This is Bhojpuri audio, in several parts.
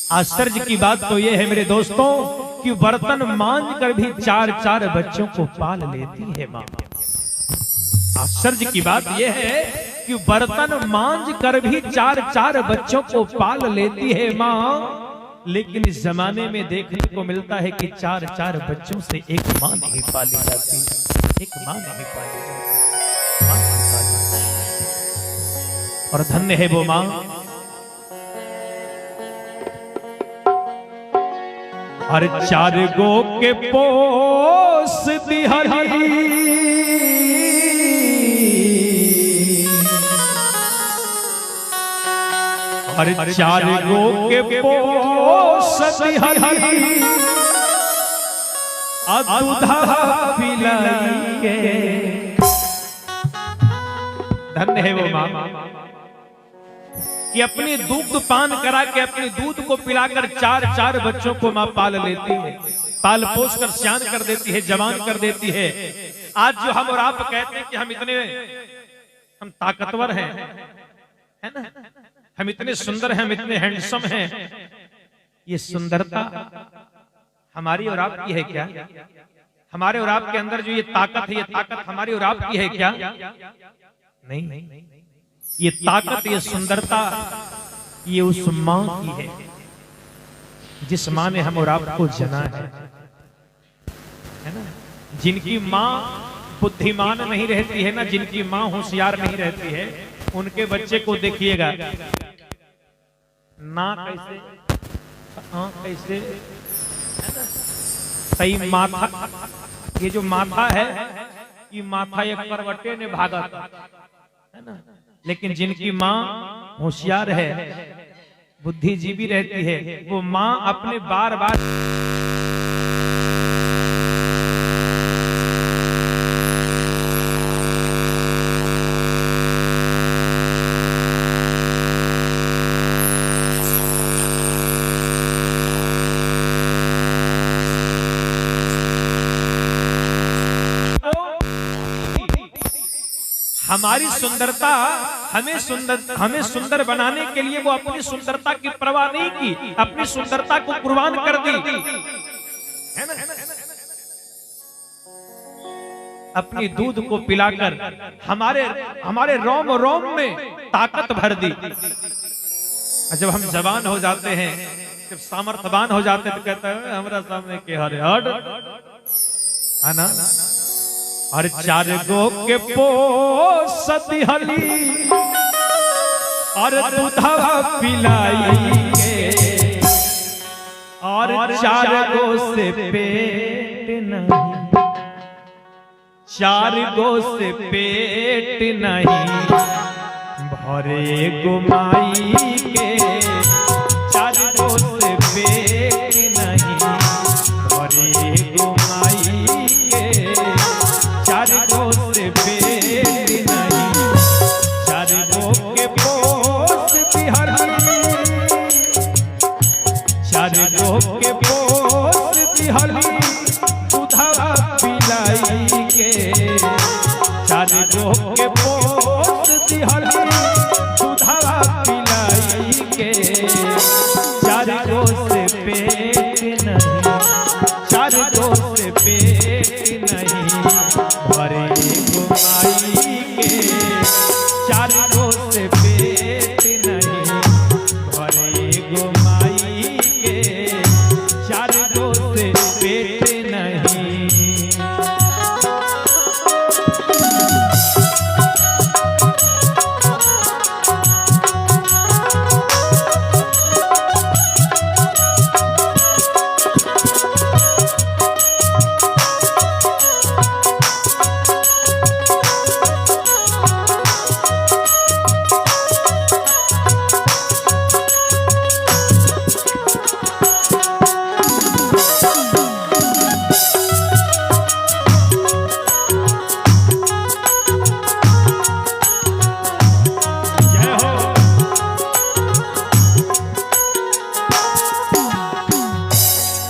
आश्चर्य की बात तो यह है मेरे दोस्तों कि बर्तन मांज कर भी 4-4 बच्चों को पाल लेती है माँ। आश्चर्य की बात यह है कि बर्तन मांज कर भी 4-4 बच्चों को पाल लेती है माँ। लेकिन इस जमाने में देखने को मिलता है कि 4-4 बच्चों से एक माँ नहीं पाली जाती, एक माँ नहीं पाली जाती, माँ नहीं पाली जाती। और धन्य है वो माँ, हर 4 गो के पोस दिहरी, हर 4 गो के पोस दिहरी, दूधा पिलाइए। धन्य है वो माँ कि अपनी दूध पान करा के अपने दूध को पिलाकर 4-4 बच्चों को मां पाल लेती है, पाल पोस कर सियान कर देती है, जवान कर देती है। आज जो हम और आप कहते हैं कि हम ताकतवर हैं, है ना, हम इतने सुंदर हैं, हम इतने हैंडसम हैं, ये सुंदरता हमारी और आपकी है क्या? हमारे और आपके अंदर जो ये ताकत है, ये ताकत हमारी और आपकी है क्या? नहीं, ये ताकत, ये सुंदरता, ये उस माँ की है जिस माँ ने हम और आपको जना है ना। जिनकी माँ बुद्धिमान नहीं रहती है ना, जिनकी माँ होशियार नहीं रहती है, उनके बच्चे को देखिएगा ना कैसे कैसे सही माथा, ये जो माथा है, ये माथा एक करवटे ने भागा है ना। लेकिन जिनकी माँ होशियार है, बुद्धिजीवी रहती है, वो माँ अपने बार बार हमारी सुंदरता, हमें सुंदर बनाने के लिए वो अपनी सुंदरता की परवाह नहीं की, अपनी सुंदरता को कुर्बान कर दी, है ना। अपनी दूध को पिलाकर हमारे रोम रोम में ताकत भर दी। जब हम जवान हो जाते हैं, जब सामर्थ्यवान हो जाते हैं, तो कहता है हमारा सामने के हरे हट, है ना। और 4 गो के पोस दिहरी, और दूधवा पिलाइए, और 4 गो से पेट नहीं, 4 गो से पेट नहीं भरे गुमाई के, 4 गो से पेट नहीं भरे गुमाई के, 4 गो से पेट नहीं, 4 गो के पोस दिहरी, 4 गो के पोस दिहरी, दूधवा पिलाई के, 4 गो के पोस दिहरी, दूधवा पिलाई के, 4 गो से पेट नहीं, 4 गो से पेट नहीं भरे गुमाई के, 4 गो से पेट नहीं भरे गुमाई के, 4 गो से पेट नहीं।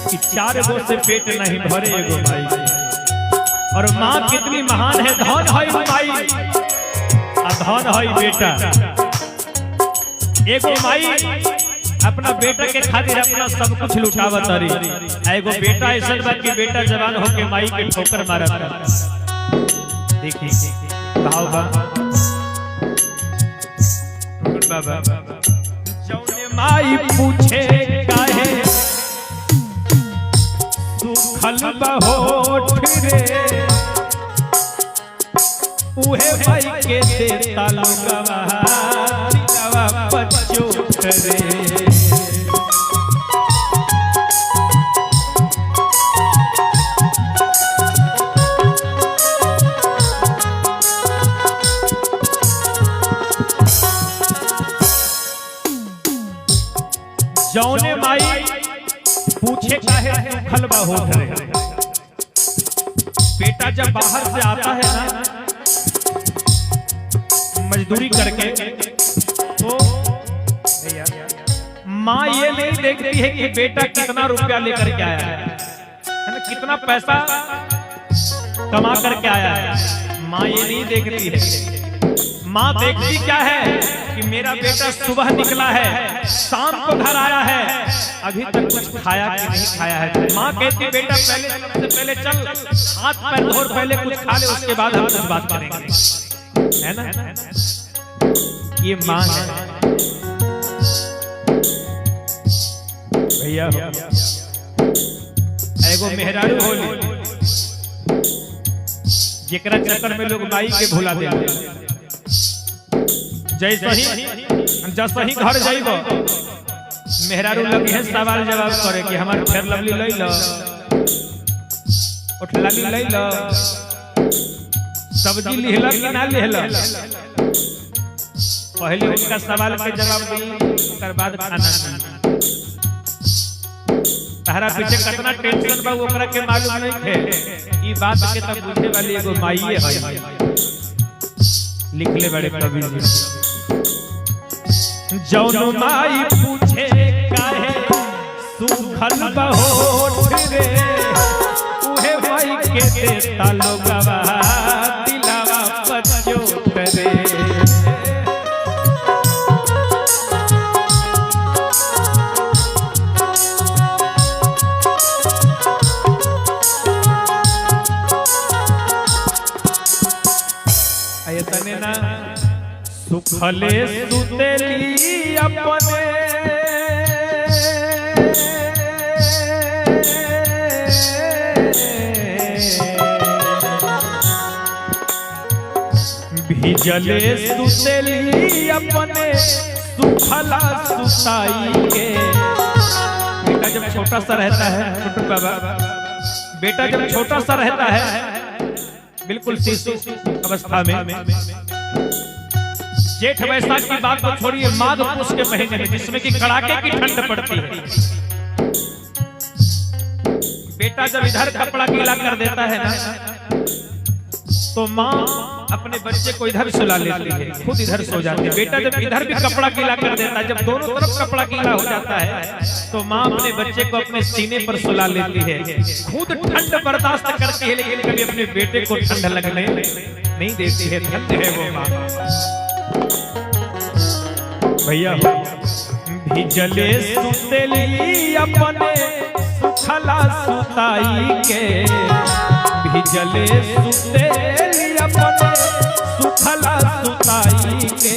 कि 4 गो से पेट नहीं भरे एगो माई के। और माँ कितनी महान है, धन है माई, धन है बेटा। एगो माई अपना बेटा के खातिर अपना सब कुछ लुटावत तारी। एगो बेटा ऐसा बा कि बेटा जवान होके माई के ठोकर मारत। देखी भाव बा बाबा जौने माई पूछे काहे सुखल बहोठ रे उहे भाई के देता लोगवा दिलवा पचोट रे। जौने माई पूछे काहे सुखल बहोठ रे। बेटा जब बाहर से आता है ना मजदूरी करके तो माँ ये नहीं देखती है कि बेटा कितना रुपया लेकर के आया है ना, कितना पैसा कमा करके आया है। माँ ये नहीं देखती है। माँ देखती क्या है कि मेरा बेटा सुबह निकला है शाम को घर आया है अभी तक कुछ खाया कि नहीं खाया है। माँ कहती बेटा पहले चल हाथ पैर धो पहले कुछ खा ले उसके बाद हम कुछ बात करेंगे, है ना। ये माँ है भैया। एगो मेहरारू होली जेकरा चक्कर में लोग माई के भुला दे। जैसे ही घर जाइब मेहरारू लगी है सवाल जवाब करे कि हमारे फेर लवली ले लो उठलाली ले लो सब्जी लिहला कि ना लिहला। पहले उनका सवाल के जवाब दी उसके बाद खाना। तहरा पीछे कितना टेंशन बा ओकरा के मालूम नहीं थे। ई बात के तब बुझे वाली एगो माई है लिखले बड़े कवि जी। जौनो माई पूछे काहे सुखल बहोठ रे उहे माई के देता लोगवा दिलवा पचोट रे। आयतने ना सुखले सुतेली अपने भिजले सुतेली अपने सुखला सुताई के। बेटा जब छोटा सा रहता है छोटू बाबा, बेटा जब छोटा सा रहता है बिल्कुल शिशु अवस्था में, जेठ वैशाख की बात को छोड़िए माघ पुष के महीने में जिसमें कि कड़ाके की ठंड पड़ती है, बेटा जब इधर कपड़ा गीला कर देता है ना तो माँ अपने बच्चे को इधर सुला लेती है, खुद इधर सो जाती है। बेटा जब इधर भी कपड़ा गीला कर देता है, जब दोनों तरफ कपड़ा गीला हो जाता है तो माँ अपने बच्चे को अपने सीने पर सुला लेती है, खुद ठंड बर्दाश्त करती है लेकिन कभी अपने बेटे को ठंड लगने नहीं देती है। धन्य है वो माँ भैया। भिजले सुतेली अपने सुखला सुताई के, भिजले सुतेली अपने सुखला सुताई के।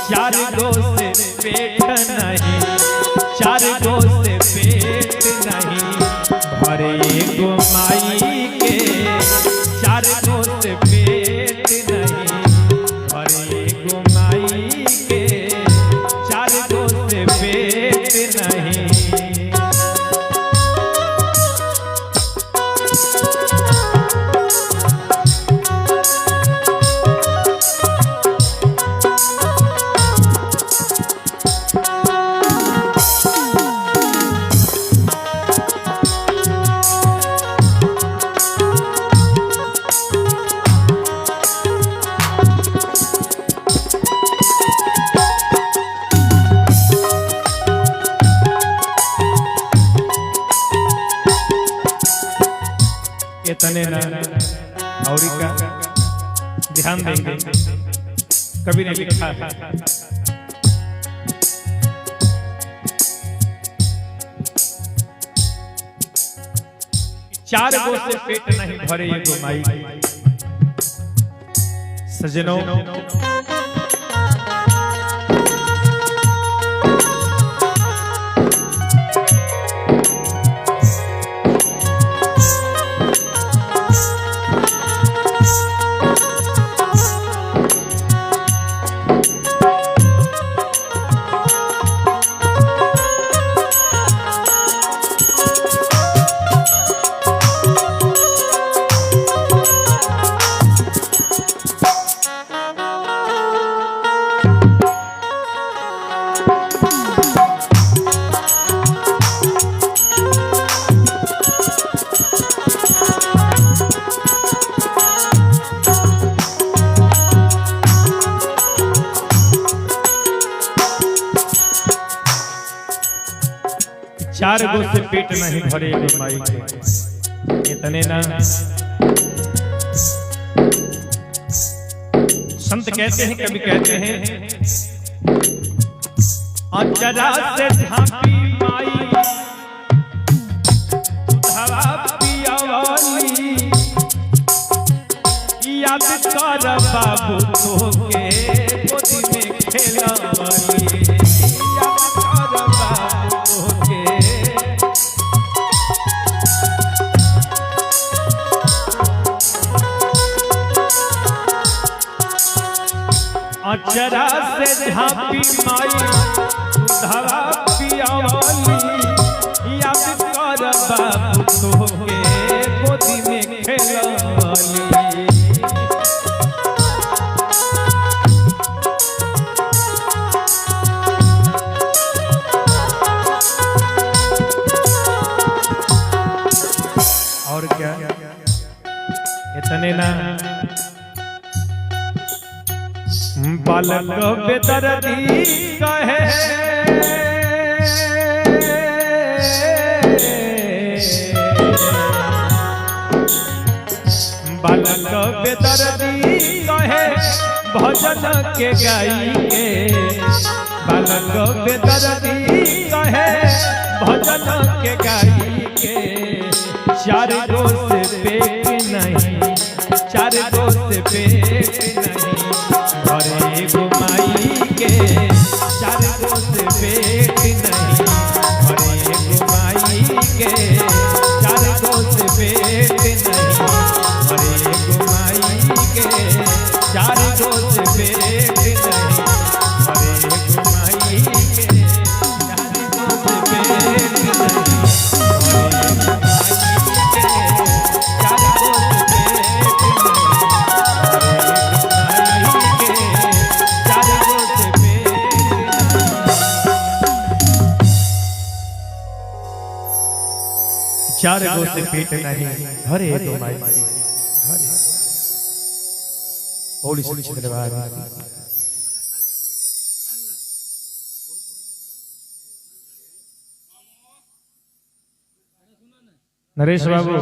चार गो से पेट नहीं, चार गो से पेट नहीं भरे गो माई के, चार गो से पेट नहीं भरे गो माई के, चार गो से पेट नहीं। तने ना और का ध्यान देंगे कभी ने लिखा है चार गो से पेट नहीं भरे एगो माई के। सजनों चार गो से पेट नहीं भरे एगो माई के। इतने ना संत कहते हैं, कभी कहते हैं, अचरा से झांपी माई धरा पिया वाली, याद कर बाबू तोके गोदी में खेला वाली, याद कर बाबू तोके। अचरा से झांपी माई धरा पिया वाली, याद कर बाबू तोके गोदी में खेला वाली। और क्या इतने ना बालक बेदर्दी कहे, बालक बेदर्दी कहे भजन के गाई के, बालक बेदर्दी कहे भजन के गाई के। चार गो से पेट नहीं, चार गो से पेट नहीं भरे एगो माई के। चार गो से पेट नहीं भरे एगो माई के। चार गो से पेट नहीं भरे एगो माई के। चार गो से पेट नहीं भरे एगो माई के। चार गो से पेट नहीं चार गो से पेट नहीं भरे तो माई भरे। होली श्री दरबार नरेश बाबू